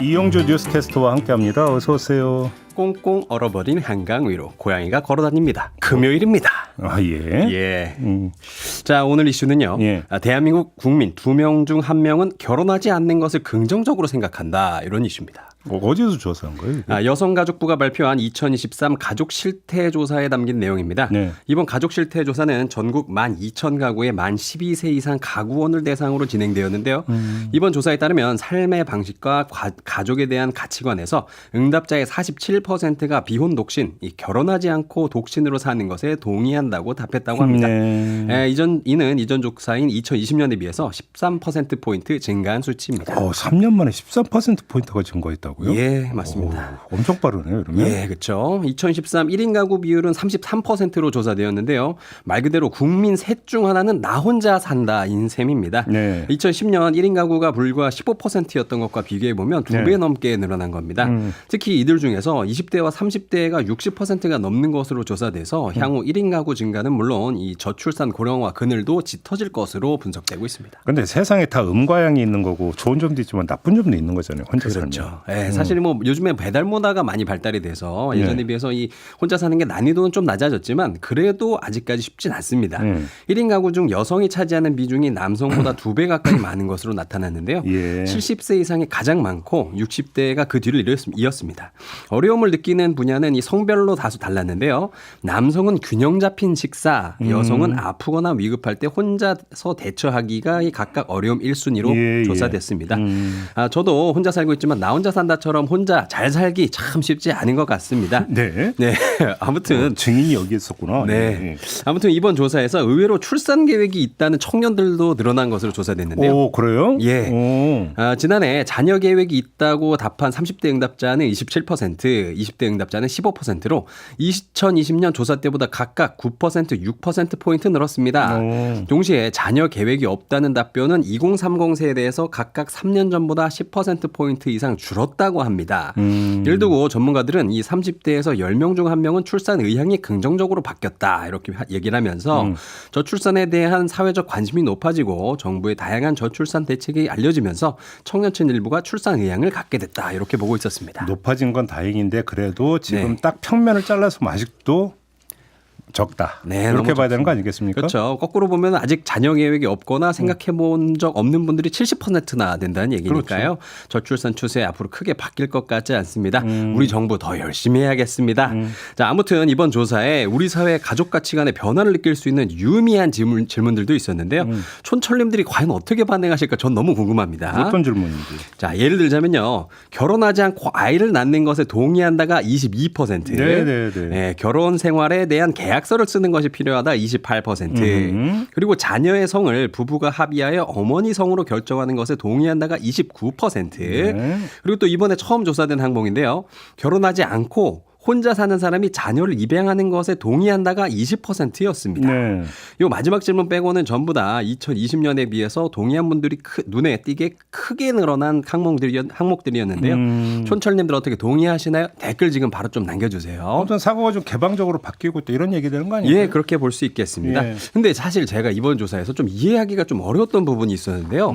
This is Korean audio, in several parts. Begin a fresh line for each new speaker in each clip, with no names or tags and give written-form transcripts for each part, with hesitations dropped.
이영주 뉴스캐스터와 함께합니다. 어서 오세요.
꽁꽁 얼어버린 한강 위로 고양이가 걸어다닙니다. 금요일입니다.
아 예.
예. 자, 오늘 이슈는요.
예.
대한민국 국민 2명 중 1명은 결혼하지 않는 것을 긍정적으로 생각한다. 이런 이슈입니다.
어디서 조사한 거예요? 이게?
여성가족부가 발표한 2023 가족 실태 조사에 담긴 내용입니다.
네.
이번 가족 실태 조사는 전국 12,000가구의 만 12세 이상 가구원을 대상으로 진행되었는데요. 이번 조사에 따르면 삶의 방식과 가족에 대한 가치관에서 응답자의 47%가 비혼 독신, 결혼하지 않고 독신으로 사는 것에 동의한다고 답했다고 합니다.
네.
이는 이전 조사인 2020년에 비해서 13%포인트 증가한 수치입니다.
3년 만에 13%포인트가 증가했다고요?
예, 맞습니다.
오, 엄청 빠르네요, 그러면.
예, 그렇죠. 2013 1인 가구 비율은 33%로 조사되었는데요. 말 그대로 국민 셋 중 하나는 나 혼자 산다인 셈입니다.
네.
2010년 1인 가구가 불과 15%였던 것과 비교해 보면 2배
네.
넘게 늘어난 겁니다. 특히 이들 중에서 20대와 30대가 60%가 넘는 것으로 조사돼서 향후 1인 가구 증가는 물론 이 저출산 고령화 그늘도 짙어질 것으로 분석되고 있습니다.
근데 세상에 다 음과 양이 있는 거고 좋은 점도 있지만 나쁜 점도 있는 거잖아요. 혼자
그렇죠.
살면.
예, 사실 뭐 요즘에 배달 문화가 많이 발달이 돼서 예전에 비해서 이 혼자 사는 게 난이도는 좀 낮아졌지만 그래도 아직까지 쉽진 않습니다. 1인 가구 중 여성이 차지하는 비중이 남성보다 2배 가까이 많은 것으로 나타났는데요.
예.
70세 이상이 가장 많고 60대가 그 뒤를 이었습니다. 어려움을 느끼는 분야는 이 성별로 다소 달랐는데요. 남성은 균형 잡힌 식사, 여성은 아프거나 위급할 때 혼자서 대처하기가 각각 어려움 1순위로
예,
조사됐습니다. 저도 혼자 살고 있지만 나 혼자 산다처럼 혼자 잘 살기 참 쉽지 않은 것 같습니다.
네.
네. 아무튼
증인이 여기 있었구나.
네.
예.
아무튼 이번 조사에서 의외로 출산 계획이 있다는 청년들도 늘어난 것으로 조사됐는데요.
오, 그래요?
예.
오.
지난해 자녀 계획이 있다고 답한 30대 응답자는 27%, 20대 응답자는 15%로 2020년 조사 때보다 각각 9%, 6%포인트 늘었습니다.
오.
동시에 자녀 계획이 없다는 답변은 2030 세대에서 각각 3년 전보다 10%포인트 이상 줄었다고 합니다. 예를 들고 전문가들은 이 30대에서 10명 중 1명은 출산 의향이 긍정적으로 바뀌었다 이렇게 얘기를 하면서 저출산에 대한 사회적 관심이 높아지고 정부의 다양한 저출산 대책이 알려지면서 청년층 일부가 출산 의향을 갖게 됐다 이렇게 보고 있었습니다.
높아진 건 다행인데 그래도 지금
네.
딱 평면을 잘라서 아직도 적다.
네,
이렇게
너무
봐야 되는 거 아니겠습니까?
그렇죠. 거꾸로 보면 아직 자녀 계획이 없거나 생각해 본 적 없는 분들이 70%나 된다는 얘기니까요.
그렇죠.
저출산 추세 앞으로 크게 바뀔 것 같지 않습니다. 우리 정부 더 열심히 해야겠습니다. 자, 아무튼 이번 조사에 우리 사회 가족 가치관의 변화를 느낄 수 있는 유의미한 질문들도 있었는데요. 촌철님들이 과연 어떻게 반응하실까 전 너무 궁금합니다.
어떤 질문인지.
자, 예를 들자면요. 결혼하지 않고 아이를 낳는 것에 동의한다가 22%.
네네네.
네, 결혼 생활에 대한 계약서를 쓰는 것이 필요하다 28%. 그리고 자녀의 성을 부부가 합의하여 어머니 성으로 결정하는 것에 동의한다가 29%.
네.
그리고 또 이번에 처음 조사된 항목인데요. 결혼하지 않고 혼자 사는 사람이 자녀를 입양하는 것에 동의한다가 20%였습니다.
네.
이 마지막 질문 빼고는 전부 다 2020년에 비해서 동의한 분들이 눈에 띄게 크게 늘어난 항목들이었는데요. 촌철님들 어떻게 동의하시나요? 댓글 지금 바로 좀 남겨주세요.
아무튼 사고가 좀 개방적으로 바뀌고 또 이런 얘기 되는 거 아니에요?
예, 그렇게 볼 수 있겠습니다.
예.
근데 사실 제가 이번 조사에서 좀 이해하기가 좀 어려웠던 부분이 있었는데요.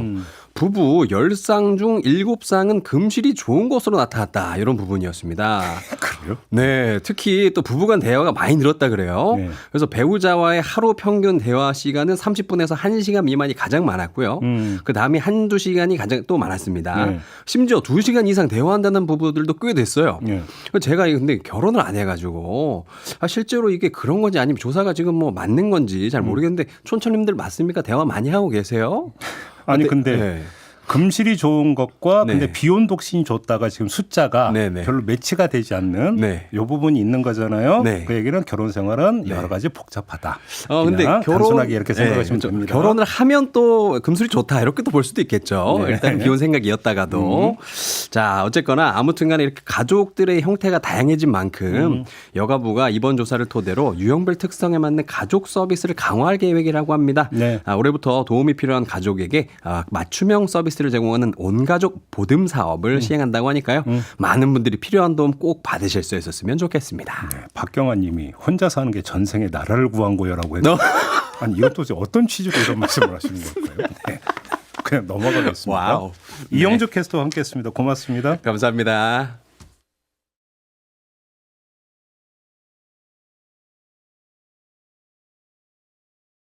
부부 10쌍 중 7쌍은 금실이 좋은 것으로 나타났다. 이런 부분이었습니다.
그래요?
네, 특히 또 부부간 대화가 많이 늘었다 그래요.
네.
그래서 배우자와의 하루 평균 대화 시간은 30분에서 1시간 미만이 가장 많았고요. 그 다음에 한두 시간이 가장 또 많았습니다.
네.
심지어 2시간 이상 대화한다는 부부들도 꽤 됐어요.
네.
제가 근데 결혼을 안 해가지고 실제로 이게 그런 건지 아니면 조사가 지금 뭐 맞는 건지 잘 모르겠는데 촌철님들 맞습니까? 대화 많이 하고 계세요?
아니 근데
네.
금실이 좋은 것과
네.
근데 비혼 독신이 좋다가 지금 숫자가
네네.
별로 매치가 되지 않는
네.
이 부분이 있는 거잖아요.
네.
그 얘기는 결혼 생활은 여러 가지 복잡하다.
근데
그냥 단순하게 이렇게 생각하시면
네,
됩니다.
결혼을 하면 또 금술이 좋다 이렇게 또 볼 수도 있겠죠.
네.
일단 비혼 생각이었다가도. 자, 어쨌거나 아무튼간에 이렇게 가족들의 형태가 다양해진 만큼 여가부가 이번 조사를 토대로 유형별 특성에 맞는 가족 서비스를 강화할 계획이라고 합니다.
네.
올해부터 도움이 필요한 가족에게 맞춤형 서비스를 제공하는 온가족 보듬 사업을 시행한다고 하니까요. 많은 분들이 필요한 도움 꼭 받으실 수 있었으면 좋겠습니다.
네, 박경환 님이 혼자 사는 게 전생에 나라를 구한 거야라고 했는데 아니 이것도 어떤 취지로 이런 말씀을 하시는 걸까요? 네. 그냥 넘어가겠습니다.
와우.
이영주 캐스터와 함께했습니다. 고맙습니다.
감사합니다.